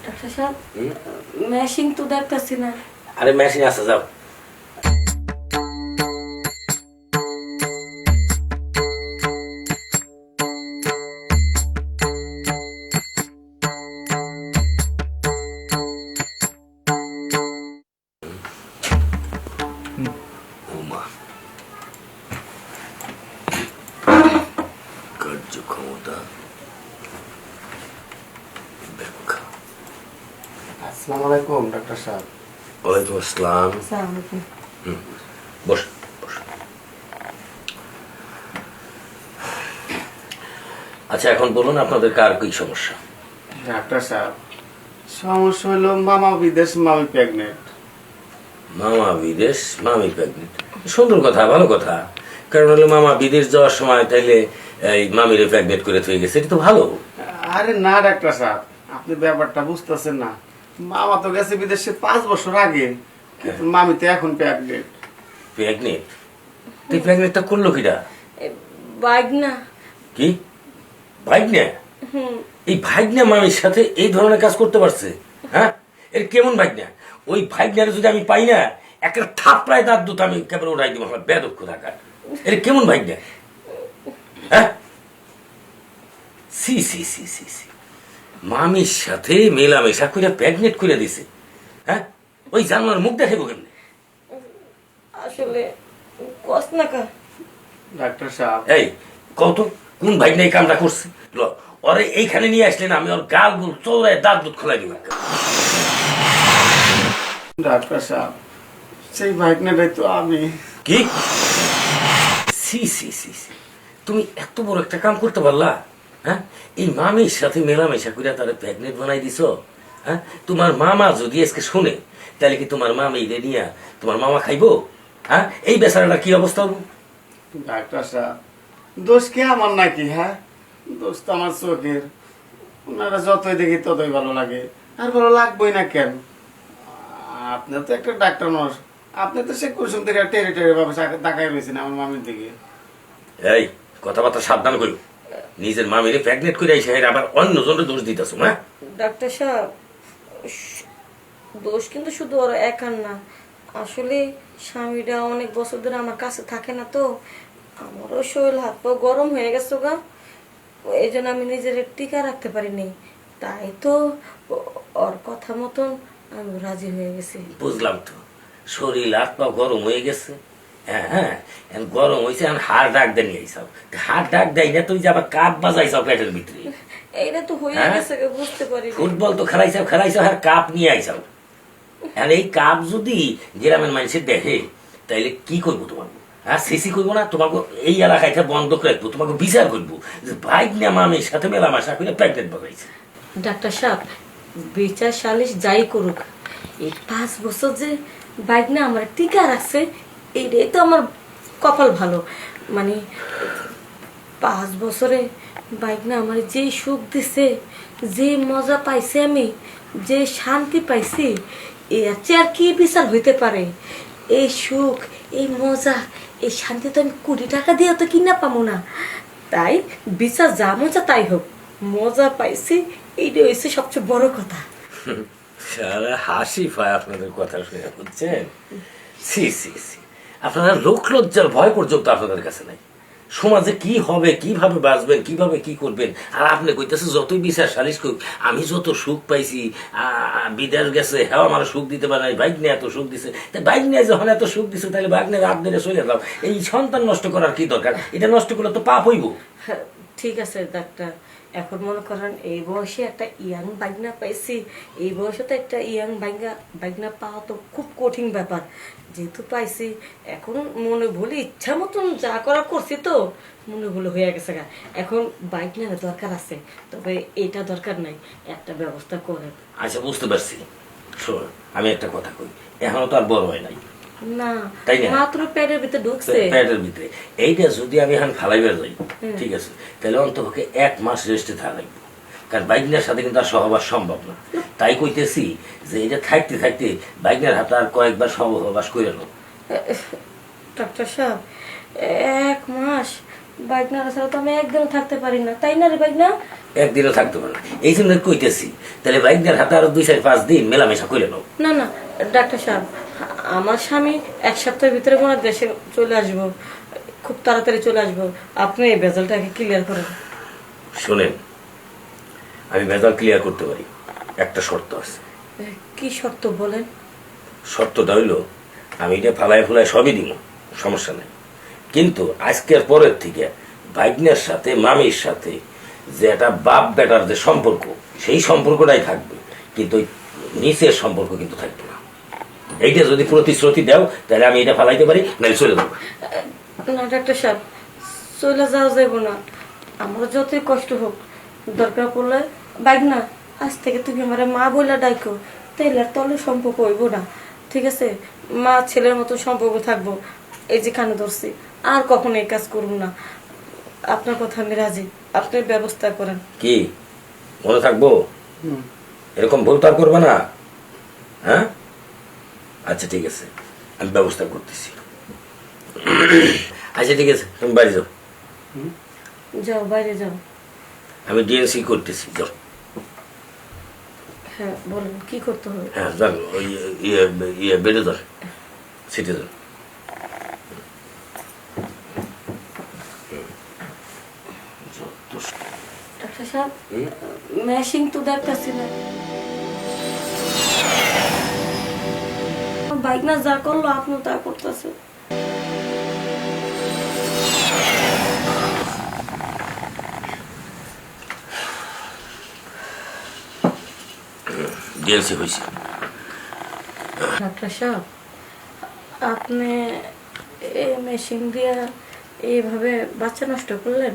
Doctor সাহেব machine তো দেখতেছি না। আরে মেশিন আছে, যাও। ওমা, কার্যক্ষমতা ব্যাখ্যা। আসসালামু আলাইকুম ডাক্তার সাহেব। ওয়ালাইকুম আসসালাম। আসসালামু আলাইকুম। বস বস। আচ্ছা, এখন বলুন আপনাদের কার কি সমস্যা? ডাক্তার সাহেব, সমস্যা হলো মামা বিদেশ, মামি প্রেগনেন্ট। মামা বিদেশ, মামি প্রেগনেন্ট। সুন্দর কথা, ভালো কথা। কারণ হলো মামা বিদেশ যাওয়ার সময় তাইলে এই মামিরে প্রেগনেন্ট করে থয়ে গেছে, এটা তো ভালো। আরে না ডাক্তার সাহেব, আপনি ব্যাপারটা বুঝতেছেন না। মামা তো গেছে বিদেশে 5 বছর আগে, কিন্তু মামি তো এখন প্রেগনেন্ট। প্রেগনেন্ট? তুই প্রেগনেন্টটা করলো কিটা? বাইগনা। কি ভাইগনা? এই ভাইগনা মামির সাথে এই ধরনের কাজ করতে পারছে? হ্যাঁ, এর কেমন ভাইগনা? ওই ভাইগনারে যদি আমি পাই না, একটা থাপড়ায় দাঁত দুটো আমি কেবল উড়াই দিব। আমার বেদক্ষ থাকার এর কেমন ভাইগনা? হ্যাঁ, সি সি সি সি সি, মামির সাথে মেলামেশা করে প্রেগনেন্ট করে দিছে। হ্যাঁ, ওই জানোয়ার মুখ দেখাবো কেমনে? আসলে কস না কা। ডাক্তার সাহেব, এই কত কোন ভাইগনা এই কামটা করছে? ল, ওরে এইখানে নিয়ে আসলেন, আমি ওর গাল গুল চৌড়ায় দাঁত দুধ খোলাই দিব। ডাক্তার সাহেব, সেই ভাইগনাটাই তো আমি। কি? সি সি সি সি, তুমি এত বড় একটা কাম করতে পারলা? হ্যাঁ, এই মামির সাথে মেলামেশা করে তারা প্রেগনেন্ট বানাই দিছ। হ্যাঁ, তোমার মামা যদি আজকে শুনে, তাহলে কি তোমার মামি রে নিয়ে তোমার মামা খাইবো? হ্যাঁ, এই বেচারাটা কি অবস্থা হবো? ডাক্তার সাহেব, দোষ কি আমার নাকি? হ্যাঁ, দোষ তো আমার চোখের। ওনারা যতই দেখি ততই ভালো লাগে, আর ভালো লাগবেই না কেন? আপনি তো একটা ডাক্তার মানুষ, আপনি তো সে কুসুম থেকে টেরে টেরে ভাবে তাকাই রয়েছেন আমার মামির দিকে। এই কথাবার্তা সাবধান করো। নিজের মামিরে প্রেগনেন্ট করে আইসা আবার অন্য জনের দোষ দিতেছ। হ্যাঁ, ডাক্তার সাহেব, দোষ কিন্তু শুধু ওর একার না। আসলে স্বামীরা অনেক বছর ধরে আমার কাছে থাকে না, তো আমারও শরীর হাত পা গরম হয়ে গেছে গা। এই জন্য আমি নিজের টিকা রাখতে পারিনি। তাই তো ওর কথা মতন আমি রাজি হয়ে গেছি। বুঝলাম তো, শরীর হাত পা গরম হয়ে গেছে। হ্যাঁ হ্যাঁ, এখন গরম হয়েছে, এখন হাড় ডাক দেয় নিয়ে আইসাও। হাড় ডাক দেয় না, তুই যে আবার কাপ বাজাইছাও পেটের ভিতরে। এইটা তো হয়ে হ্যাঁ? গেছে গা, বুঝতে পারি। ফুটবল তো খেলাইছাও আর কাপ নিয়ে আইসাও। আর এই কাপ যদি গ্রামের মানুষের দেখে, তাইলে কি করবো তোমাকে? হ্যাঁ, সিসি করবো না তোমাকে? এই এলাকায় বন্ধ রাখবো, তোমাকে বিচার করবো যে বাইক নিয়ে মামির সাথে মেলামেশা করে প্রেগনেন্ট বাজাইছে। ডাক্তার সাহেব, বিচার সালিশ যাই করুক, এই 5 বছর যে বাইক না আমার টিকা রাখছে, এইটাই তো আমার কপাল ভালো। মানে 5 বছরে বাইক না আমার যে সুখ দিছে, যে মজা পাইছি আমি, যে শান্তি পাইছি, এর চেয়ে আর কি বিচার হইতে পারে? এই সুখ, এই মজা, এই শান্তি তো আমি 20 টাকা দিয়ে তো কিনা পাবো না। তাই বিচার যা মজা তাই হোক, মজা পাইছি, এইটা হচ্ছে সবচেয়ে বড় কথা। সারা হাসি পায় আপনাদের কথা শুনে, বুঝছেন? সি সি সি, আপনারা লোক লজ্জার ভয় পর্যন্ত আপনাদের কাছে নাই। সমাজে কি হবে, কিভাবে বাঁচবেন, কিভাবে কি করবেন, আর আপনি কইতেছে যতই বিচার সালিশ করুক, আমি যত সুখ পাইছি, বিদেশ গেছে হ্যাঁ আমার সুখ দিতে পারে, বাইক নিয়ে এত সুখ দিছে, বাইক নিয়ে যখন এত সুখ দিছে, তাহলে বাইক নিয়ে রাত দিনে চলে যাও। এই সন্তান নষ্ট করার কি দরকার? এটা নষ্ট করলে তো পাপ হইব। হ্যাঁ, ঠিক আছে ডাক্তার, এখন মনে করেন এই বয়সে একটা ইয়াং বাইকনা পাইছি, এই বয়সে তো একটা ইয়াং বাইকনা পাওয়া তো খুব কঠিন ব্যাপার। যেহেতু পাইছি, এখন মনে ভুলে ইচ্ছা মতন যা করা করছি, তো মনে ভুলে হয়ে গেছে গা। এখন বাইক নেওয়ার দরকার আছে, তবে এটা দরকার নাই, একটা ব্যবস্থা করেন। আচ্ছা, বুঝতে পারছি। শোন, আমি একটা কথা কই, এখনো তো আর বড় হয় নাই, না তাই না? মাত্র পেটের ভিতরে ঢুকছে। পেটের ভিতরে এইটা যদি আমি এখন ফালাইবার যাই, ঠিক আছে, তাহলে অন্তপক্ষে 1 মাস রেস্টে থাকা লাগবে। কারণ বাইকনার সাথে কিন্তু আর সহবাস সম্ভব না। তাই কইতেছি যে এটা থাকতে থাকতে বাইকনার হাতে আর কয়েকবার সহবাস করে নেব। ডাক্তার সাহেব, 1 মাস বাইক না ছাড়া তো আমি একদম থাকতে পারি না, তাই না রে বাইক না? একদিনও থাকতে পারে না, এই জন্য কইতেছি তাহলে বাইকদের হাতে আরো 2-4-5 দিন মেলামেশা করে নাও। না না ডাক্তার সাহেব, আমার স্বামী 1 সপ্তাহের ভিতরে মনে হয় দেশে চলে আসবো, খুব তাড়াতাড়ি চলে আসবো। আপনি এই ভেজালটাকে ক্লিয়ার করেন। শোনেন, আমি ভেজাল ক্লিয়ার করতে পারি, একটা শর্ত আছে। কি শর্ত বলেন? শর্তটা হইলো আমি এটা ফালায় ফুলায় সবই দিব, সমস্যা নেই, কিন্তু আজকের পরের থেকে ভাগ্নের সাথে মামির সাথে যে একটা বাপ বেটার যে সম্পর্ক, সেই সম্পর্কটাই থাকবে, কিন্তু ওই নিচের সম্পর্ক কিন্তু থাকবে না। এইটা যদি প্রতিশ্রুতি দাও তাহলে আমি এটা ফালাইতে পারি, নাহলে চলে যাবো। না ডাক্তার সাহেব, চলে যাওয়া যাবো না। আমার যতই কষ্ট হোক, দরকার পড়লে বাইক না, আজ থেকে তুমি আমার মা বলে ডাইকো, তাইলে আর তলে সম্পর্ক হইব না, ঠিক আছে? মা ছেলের মতো সম্পর্ক থাকবো। এই যে কানে ধরছি, আর কখনো এই কাজ করব না। আপনার কথা আমি রাজি, আপনি ব্যবস্থা করেন। কি মনে থাকবো? এরকম ভুল তো আর করবে না, হ্যাঁ? আচ্ছা ঠিক আছে, আমি ব্যবস্থা করতেছি। আচ্ছা ঠিক আছে, তুমি বাড়ি যাও, যাও, বাইরে যাও। আমি ডিএনসি করতেছি, যাও। হ্যাঁ বলেন, কি করতে হবে? হ্যাঁ যান, ওই ইয়ে বেড়ে যান, সিটে যান। ডাক্তার সাহেব, মেশিন তো দেখতেছি না। বাইক না যা করলো আপনি তা করতেছে। ডিএনসি হয়েছে। ডাক্তার সাহেব, আপনি এই মেশিন দিয়ে এইভাবে বাচ্চা নষ্ট করলেন?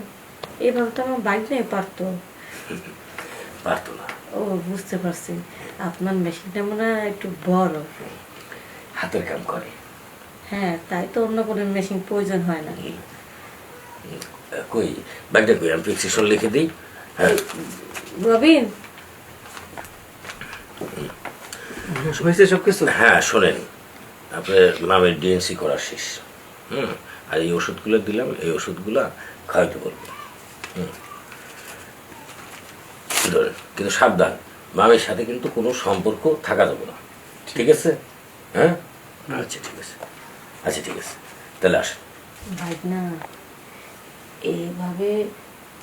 এইভাবে তো আমার বাইক নিয়ে পারতো। পারতো না। ও বুঝতে পারছি, আপনার মেশিনটা মনে হয় একটু বড়। হাতের কাম করে। হ্যাঁ, তাই তো অন্য কোনো মেশিন প্রয়োজন হয় না। কই ব্যাগটা কই, আমি প্রেসক্রিপশন লিখে দিই। হ্যাঁ রবিন, হয়েছে সব কিছু? হ্যাঁ শোনেন, আপনার মামের ডিএনসি করা শেষ। আর এই ওষুধগুলো দিলাম, এই ওষুধগুলা খাওয়াইতে বলবো। ধরেন, কিন্তু সাবধান, মামের সাথে কিন্তু কোনো সম্পর্ক থাকা যাবে না, ঠিক আছে? হ্যাঁ আচ্ছা ঠিক আছে, আচ্ছা ঠিক আছে, তাহলে আসেন। বাইক না, এইভাবে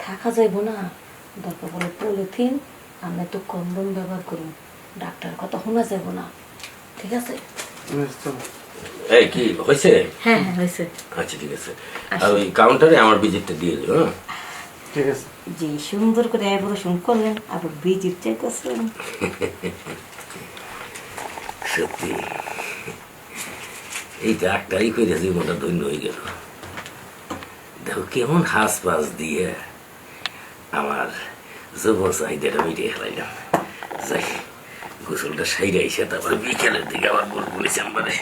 থাকা যাইব না। দরকার পড়ে পলিথিন, আমরা তো কন্ডম ব্যবহার করুন। ডাক্তার কথা শোনা যাব না, ঠিক আছে? এই কি হয়েছে? হ্যাঁ হ্যাঁ হয়েছে। আচ্ছা ঠিক আছে, আর ওই কাউন্টারে আমার ভিজিটটা দিয়ে দেবো। হ্যাঁ ঠিক আছে। যে সুন্দর করে অপারেশন করলেন, আবার ভিজিট চাইতেছেন। সত্যি এই ডাক্তারই করে জীবনটা ধন্য হয়ে গেল। দেখো কেমন হাঁস পাস দিয়ে আমার যৌবন চাহিদাটা মিটিয়ে ফেলাইলাম। যাই, গোসলটা সাইডে এসে তারপরে বিকেলের দিকে আবার বলবো চেম্বারে।